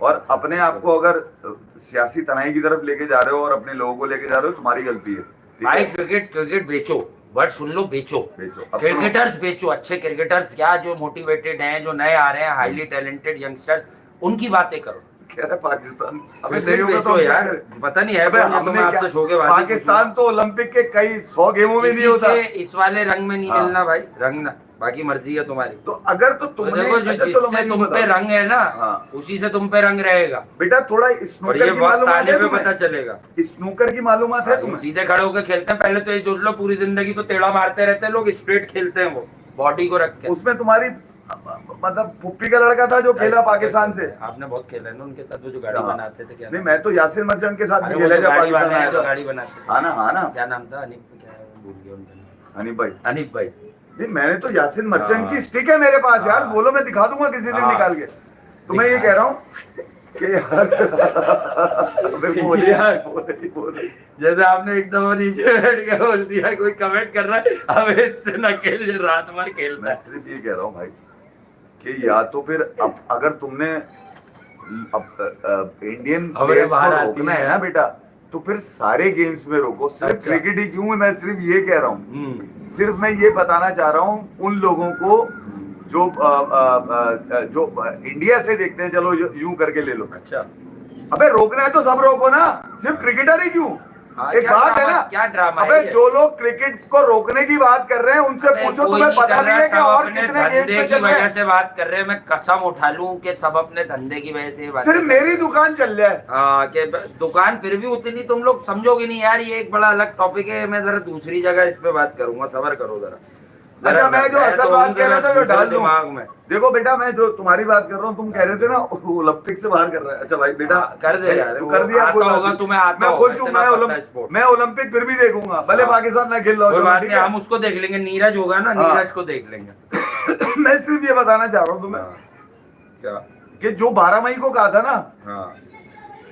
और अपने आप को अगर सियासी तनाई की तरफ लेके जा रहे हो और अपने लोगों को लेके जा रहे हो, तुम्हारी गलती है। ठीक भाई, है, क्रिकेट बेचो, वर्ड सुन लो, बेचो। बेचो। अब क्रिकेटर्स बेचो, अच्छे क्रिकेटर्स, क्या जो मोटिवेटेड हैं, जो नए आ रहे हैं, हाईली टैलेंटेड यंगस्टर्स, उनकी बातें करो। कह रहा है पाकिस्तान, अबे क्रिकेट नहीं होगा तो बेचो हम क्या यार, करें? पता नहीं है अबे कौन है, तो हमने मैं आपसे क्या- शोकेबाजी पाकिस्तान तो ओलंपिक के कई 100 गेमों में नहीं होता। किसी के इस वाले रंग में नहीं हाँ। मिलना भाई, रंग ना, बाकी मर्जी है तुम्हारी। तो अगर तो तो तुमने देखो, जो अच्छा, चलो जिससे मैं तुम यूं पे बताऊं। रंग है ना, हाँ। उसी से तुम पे रंग रहेगा। बेटा थोड़ा और स्नूकर ये की वक्त मालूमात आने है पे तुम्हें? पता चलेगा। स्नूकर की मालूमात है वो तुम्हें? सीधे खड़े होकर खेलते हैं, पहले तो ये सोच लो, पूरी जिंदगी तो टेढ़ा मारते रहते हैं लोग, स्ट्रेट खेलते हैं वो, बॉडी को रख के। उसमें तुम्हारी मतलब फुप्पी का लड़का था जो खेला पाकिस्तान से। आपने बहुत खेला है ना उनके साथ, वो जो गाड़ी हाँ। बनाते थे, क्या नहीं, नाम? मैं तो यासिर मर्चेंट के साथ अरे भी वो खेला जो जब गाड़ी पाकिस्तान बनाए, आया जो था। गाड़ी बनाते थे। हाँ ना, हाँ ना, क्या नाम था? अनिप, क्या भूल गया उनका नाम। हनीफ भाई। अनिप भाई। नहीं, मैंने तो यासिर मर्चेंट हाँ। की स्टिक है मेरे पास यार, हाँ। बोलो मैं दिखा दूंगा किसी दिन हाँ। निकाल के। तो मैं ये कह रहा हूँ कि यार अबे बोल यार। बोल। जैसे आपने एकदम नीचे बैठ के बोल दिया, कोई कमेंट कर रहा है, अब इससे न खेल, ये रात भर खेलता मैं है। सिर्फ ये कह रहा हूँ भाई कि या तो फिर अब अगर तुमने इंडियन खबरें प्लेयर्स बाहर को आती रोकना हैं। है ना बेटा, तो फिर सारे गेम्स में रोको, सिर्फ अच्छा। क्रिकेट ही क्यों है? मैं सिर्फ ये कह रहा हूँ, सिर्फ मैं ये बताना चाह रहा हूँ उन लोगों को जो जो इंडिया से देखते हैं, चलो यूं करके ले लो। अच्छा। अबे रोकना है तो सब रोको ना, सिर्फ क्रिकेटर ही क्यों? हाँ, एक क्या बात है ड्रामा- ना, क्या ड्रामा है अबे ये? जो लोग क्रिकेट को रोकने की बात कर रहे हैं उनसे अबे पूछो, कोई तुम्हें नहीं पता कर नहीं रहा, है कि सब और अपने कितने गेम्स धंधे में की चल रहे वजह हैं? से बात कर रहे हैं। मैं कसम उठा लूं कि सब अपने धंधे की वजह से ये बात सिर्फ कर रहे मेरी हैं। दुकान चल जाए। हाँ, कि दुकान फिर भी उतनी तुम लोग समझोगे नहीं यार, ये एक बड़ा अलग टॉपिक है। मैं जरा दूसरी जगह इस पे बात करूंगा, सबर करो जरा। अच्छा, मैं जो असल बात कह रहा था जो दूसरे डाल दूं दिमाग में। देखो बेटा, मैं जो तुम्हारी बात कर रहा हूँ, तुम कह रहे थे ना ओलंपिक से बाहर कर रहा है। अच्छा भाई बेटा, हाँ, कर दे यार, तू वो कर दिया, आता कोई बात होगा नहीं। तुम्हें, आता मैं होगा, खुश हूँ, इतना मैं पता है स्पोर्ट्स। मैं ओलंपिक फिर भी देखूंगा, भले हाँ। पाकिस्तान ना खेल रहा कोई हो, बात ठीक नहीं, है? हम उसको देख लेंगे, नीरज होगा ना, हाँ। नीरज को देख लेंगे। मैं सिर्फ ये बताना चाह रहा हूँ तुम्हें क्या? कि जो 12 मई को कहा था ना, हाँ,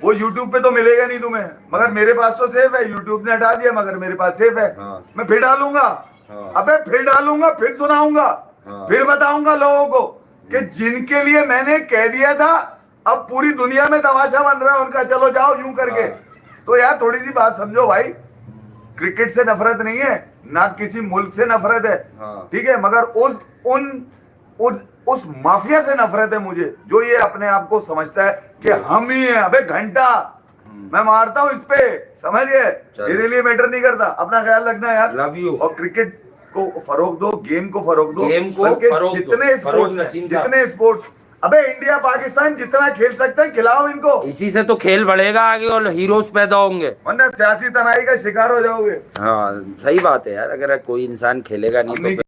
वो YouTube पे तो मिलेगा नहीं तुम्हें, मगर मेरे पास तो सेफ है। YouTube ने हटा दिया मगर मेरे पास सेफ है। हाँ। मैं फिर डालूंगा। हाँ। अबे फिर डालूंगा, फिर सुनाऊंगा, हाँ। फिर बताऊंगा लोगों को कि जिनके लिए मैंने कह दिया था, अब पूरी दुनिया में तमाशा बन रहा है उनका, चलो जाओ यूं करके। हाँ। तो यार थोड़ी सी बात समझो भाई, क्रिकेट से नफरत नहीं है ना, किसी मुल्क से नफरत है, हाँ। ठीक है, मगर उन उस माफिया से नफरत है मुझे, जो ये अपने आप को समझता है कि हम ही हैं। अबे घंटा, मैं मारता हूँ इस पे, समझ गए? मेरे लिए मैटर नहीं करता, अपना ख्याल रखना यार। Love you. और क्रिकेट को फरोग दो, गेम को फरोग दो, गेम को बल्कि फरोग दो। जितने फरोग स्पोर्ट्स नसीम साहब। जितने स्पोर्ट्स, अबे इंडिया पाकिस्तान जितना खेल सकते हैं खिलाओ इनको, इसी से तो खेल बढ़ेगा आगे और हीरोज पैदा होंगे, वरना सियासी तनाई का शिकार हो जाओगे। हाँ सही बात है यार, अगर कोई इंसान खेलेगा नहीं तो